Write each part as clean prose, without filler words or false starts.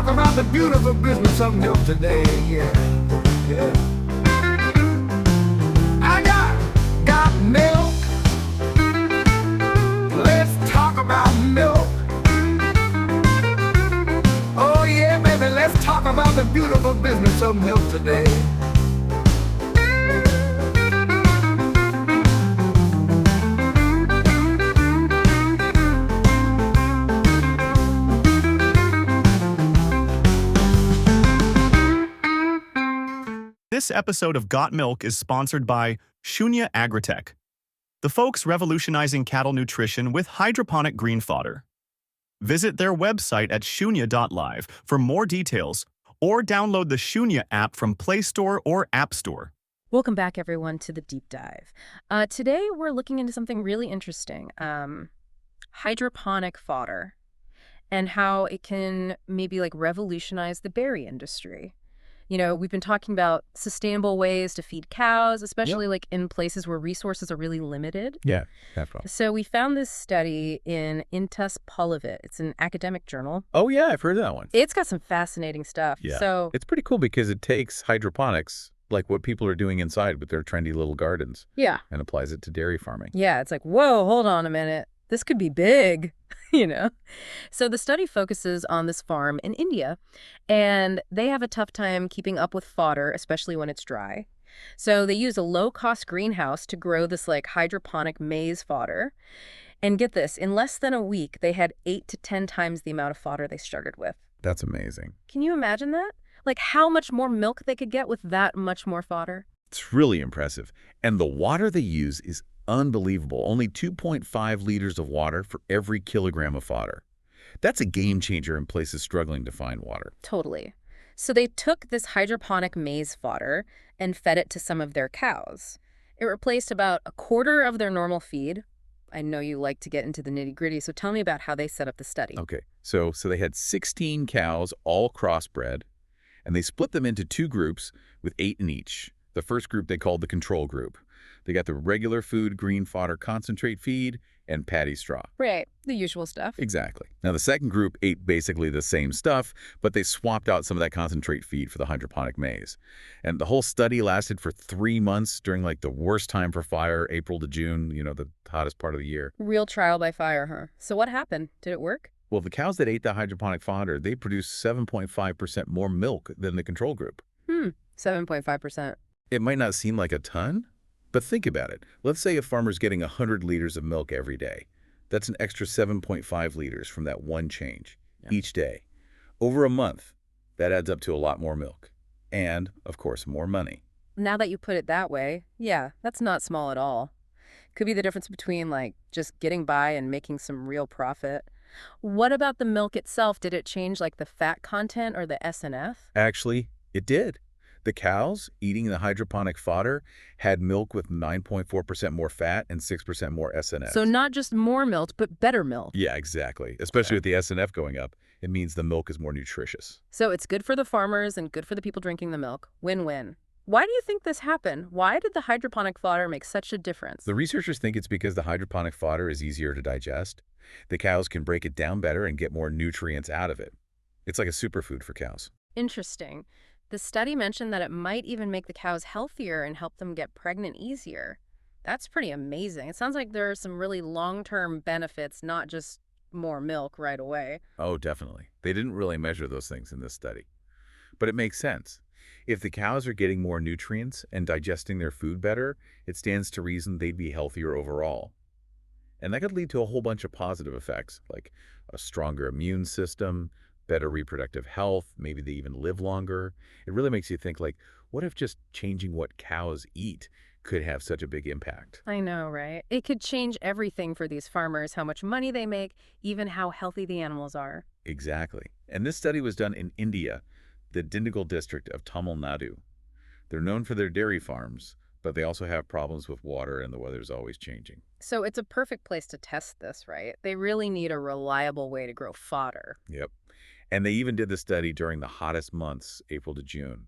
talk about the beautiful business of milk today. Yeah, yeah. I got milk. Let's talk about milk. Oh yeah, baby, let's talk about the beautiful business of milk today. This episode of Got Milk is sponsored by Shunya Agritech, the folks revolutionizing cattle nutrition with hydroponic green fodder. Visit their website at shunya.live for more details or download the Shunya app from Play Store or App Store. Welcome back, everyone, to the deep dive. Today, we're looking into something really interesting, hydroponic fodder, and how it can maybe revolutionize the dairy industry. You know, we've been talking about sustainable ways to feed cows, especially in places where resources are really limited. Yeah, definitely. So we found this study in Intus Polivit. It's an academic journal. Oh, yeah, I've heard of that one. It's got some fascinating stuff. Yeah. So it's pretty cool because it takes hydroponics, like what people are doing inside with their trendy little gardens, and applies it to dairy farming. Yeah, it's like, whoa, hold on a minute. This could be big, So the study focuses on this farm in India, and they have a tough time keeping up with fodder, especially when it's dry. So they use a low-cost greenhouse to grow this hydroponic maize fodder. And get this, in less than a week, they had 8 to 10 times the amount of fodder they started with. That's amazing. Can you imagine that? How much more milk they could get with that much more fodder? It's really impressive. And the water they use is unbelievable. Only 2.5 liters of water for every kilogram of fodder. That's a game changer in places struggling to find water. Totally. So they took this hydroponic maize fodder and fed it to some of their cows. It replaced about a quarter of their normal feed. I know you like to get into the nitty-gritty, so tell me about how they set up the study. Okay, so they had 16 cows, all crossbred, and they split them into 2 groups with 8 in each. The first group they called the control group. They got the regular food, green fodder concentrate feed, and paddy straw. Right, the usual stuff. Exactly. Now, the second group ate basically the same stuff, but they swapped out some of that concentrate feed for the hydroponic maize. And the whole study lasted for 3 months during the worst time for fire, April to June, the hottest part of the year. Real trial by fire, huh? So what happened? Did it work? Well, the cows that ate the hydroponic fodder, they produced 7.5% more milk than the control group. 7.5%. It might not seem like a ton, but think about it. Let's say a farmer's getting 100 liters of milk every day. That's an extra 7.5 liters from that one change each day. Over a month, that adds up to a lot more milk. And, of course, more money. Now that you put it that way, yeah, that's not small at all. Could be the difference between, just getting by and making some real profit. What about the milk itself? Did it change, the fat content or the SNF? Actually, it did. The cows eating the hydroponic fodder had milk with 9.4% more fat and 6% more SNF. So not just more milk, but better milk. Yeah, exactly. Especially with the SNF going up, it means the milk is more nutritious. So it's good for the farmers and good for the people drinking the milk. Win-win. Why do you think this happened? Why did the hydroponic fodder make such a difference? The researchers think it's because the hydroponic fodder is easier to digest. The cows can break it down better and get more nutrients out of it. It's like a superfood for cows. Interesting. The study mentioned that it might even make the cows healthier and help them get pregnant easier. That's pretty amazing. It sounds like there are some really long-term benefits, not just more milk right away. Oh, definitely. They didn't really measure those things in this study. But it makes sense. If the cows are getting more nutrients and digesting their food better, it stands to reason they'd be healthier overall. And that could lead to a whole bunch of positive effects, like a stronger immune system, better reproductive health, maybe they even live longer. It really makes you think, what if just changing what cows eat could have such a big impact? I know, right? It could change everything for these farmers, how much money they make, even how healthy the animals are. Exactly. And this study was done in India, the Dindigul district of Tamil Nadu. They're known for their dairy farms, but they also have problems with water and the weather's always changing. So it's a perfect place to test this, right? They really need a reliable way to grow fodder. Yep. And they even did the study during the hottest months, April to June,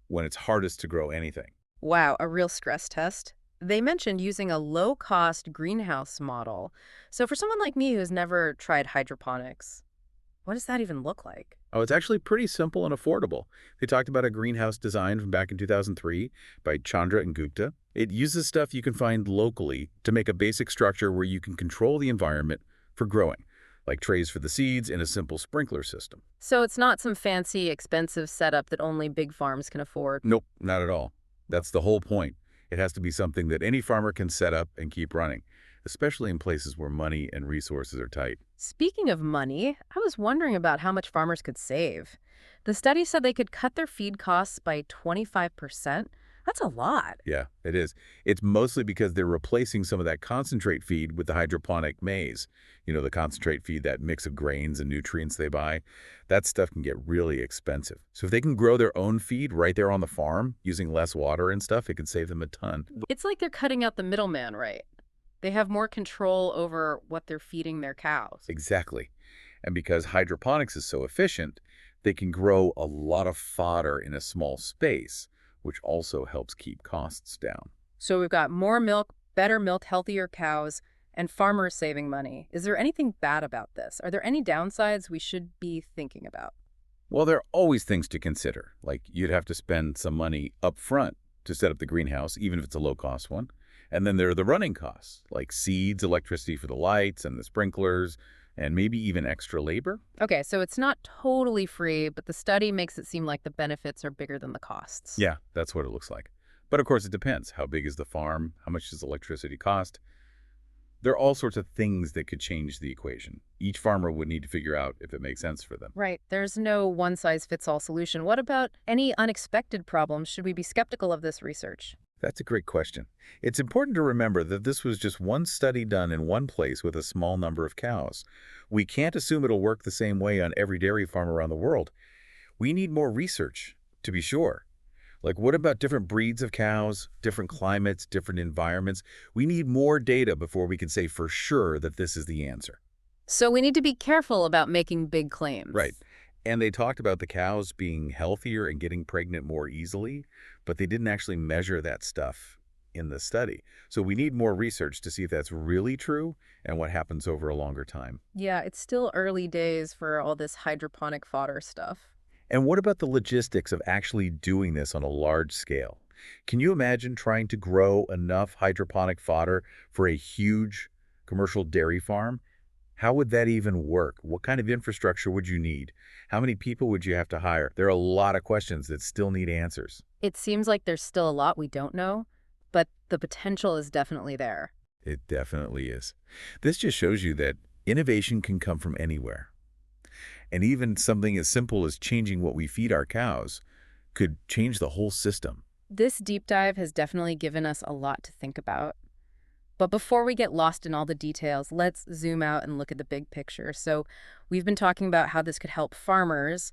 when it's hardest to grow anything. Wow, a real stress test. They mentioned using a low-cost greenhouse model. So for someone like me who's never tried hydroponics, what does that even look like? Oh, it's actually pretty simple and affordable. They talked about a greenhouse design from back in 2003 by Chandra and Gupta. It uses stuff you can find locally to make a basic structure where you can control the environment for growing, like trays for the seeds and a simple sprinkler system. So it's not some fancy, expensive setup that only big farms can afford. Nope, not at all. That's the whole point. It has to be something that any farmer can set up and keep running, especially in places where money and resources are tight. Speaking of money, I was wondering about how much farmers could save. The study said they could cut their feed costs by 25%. That's a lot. Yeah, it is. It's mostly because they're replacing some of that concentrate feed with the hydroponic maize. You know, the concentrate feed, that mix of grains and nutrients they buy. That stuff can get really expensive. So if they can grow their own feed right there on the farm using less water and stuff, it can save them a ton. It's like they're cutting out the middleman, right? They have more control over what they're feeding their cows. Exactly. And because hydroponics is so efficient, they can grow a lot of fodder in a small space, which also helps keep costs down. So we've got more milk, better milk, healthier cows, and farmers saving money. Is there anything bad about this? Are there any downsides we should be thinking about? Well, there are always things to consider, like you'd have to spend some money up front to set up the greenhouse, even if it's a low-cost one. And then there are the running costs, like seeds, electricity for the lights and the sprinklers, and maybe even extra labor. Okay, so it's not totally free, but the study makes it seem like the benefits are bigger than the costs. Yeah, that's what it looks like. But of course, it depends. How big is the farm? How much does electricity cost? There are all sorts of things that could change the equation. Each farmer would need to figure out if it makes sense for them. Right. There's no one-size-fits-all solution. What about any unexpected problems? Should we be skeptical of this research? That's a great question. It's important to remember that this was just one study done in one place with a small number of cows. We can't assume it'll work the same way on every dairy farm around the world. We need more research, to be sure. Like, what about different breeds of cows, different climates, different environments? We need more data before we can say for sure that this is the answer. So we need to be careful about making big claims. Right. And they talked about the cows being healthier and getting pregnant more easily, but they didn't actually measure that stuff in the study. So we need more research to see if that's really true and what happens over a longer time. Yeah, it's still early days for all this hydroponic fodder stuff. And what about the logistics of actually doing this on a large scale? Can you imagine trying to grow enough hydroponic fodder for a huge commercial dairy farm? How would that even work? What kind of infrastructure would you need? How many people would you have to hire? There are a lot of questions that still need answers. It seems like there's still a lot we don't know, but the potential is definitely there. It definitely is. This just shows you that innovation can come from anywhere. And even something as simple as changing what we feed our cows could change the whole system. This deep dive has definitely given us a lot to think about. But before we get lost in all the details, let's zoom out and look at the big picture. So we've been talking about how this could help farmers,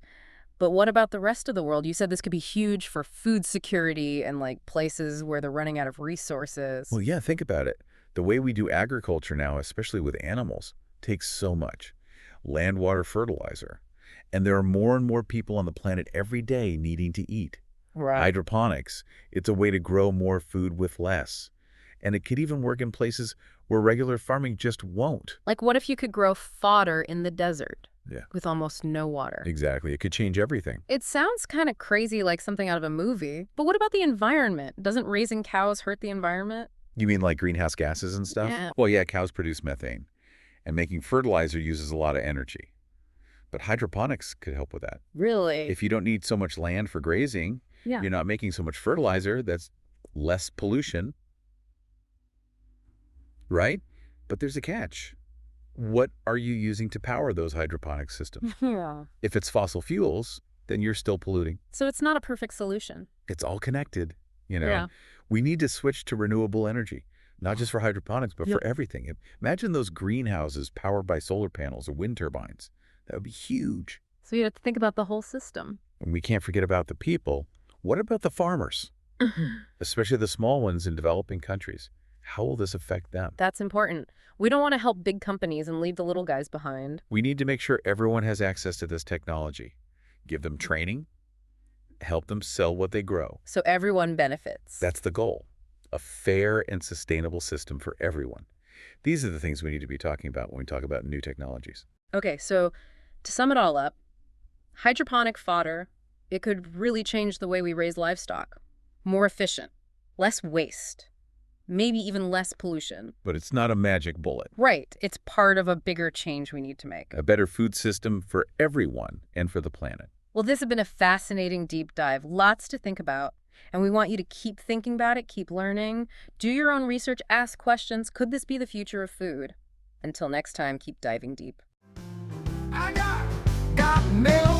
but what about the rest of the world? You said this could be huge for food security and like places where they're running out of resources. Well, yeah, think about it. The way we do agriculture now, especially with animals, takes so much. Land, water, fertilizer. And there are more and more people on the planet every day needing to eat. Right. Hydroponics, it's a way to grow more food with less. And it could even work in places where regular farming just won't. Like what if you could grow fodder in the desert? Yeah. With almost no water. Exactly. It could change everything. It sounds kind of crazy, like something out of a movie. But what about the environment? Doesn't raising cows hurt the environment? You mean like greenhouse gases and stuff? Yeah. Well, yeah, cows produce methane. And making fertilizer uses a lot of energy. But hydroponics could help with that. Really? If you don't need so much land for grazing, Yeah. you're not making so much fertilizer, that's less pollution. Right? But there's a catch. What are you using to power those hydroponic systems? Yeah. If it's fossil fuels, then you're still polluting. So it's not a perfect solution. It's all connected, you know. Yeah. We need to switch to renewable energy, not just for hydroponics, but for everything. Imagine those greenhouses powered by solar panels or wind turbines. That would be huge. So you have to think about the whole system. And we can't forget about the people. What about the farmers? Especially the small ones in developing countries. How will this affect them? That's important. We don't want to help big companies and leave the little guys behind. We need to make sure everyone has access to this technology. Give them training, help them sell what they grow. So everyone benefits. That's the goal. A fair and sustainable system for everyone. These are the things we need to be talking about when we talk about new technologies. Okay, so to sum it all up, Hydroponic fodder, it could really change the way we raise livestock. More efficient, less waste, maybe even less pollution. But it's not a magic bullet. Right, it's part of a bigger change we need to make. A better food system for everyone and for the planet. Well, this has been a fascinating deep dive, lots to think about. And we want you to keep thinking about it, keep learning, do your own research, ask questions. Could this be the future of food? Until next time, keep diving deep. I got milk.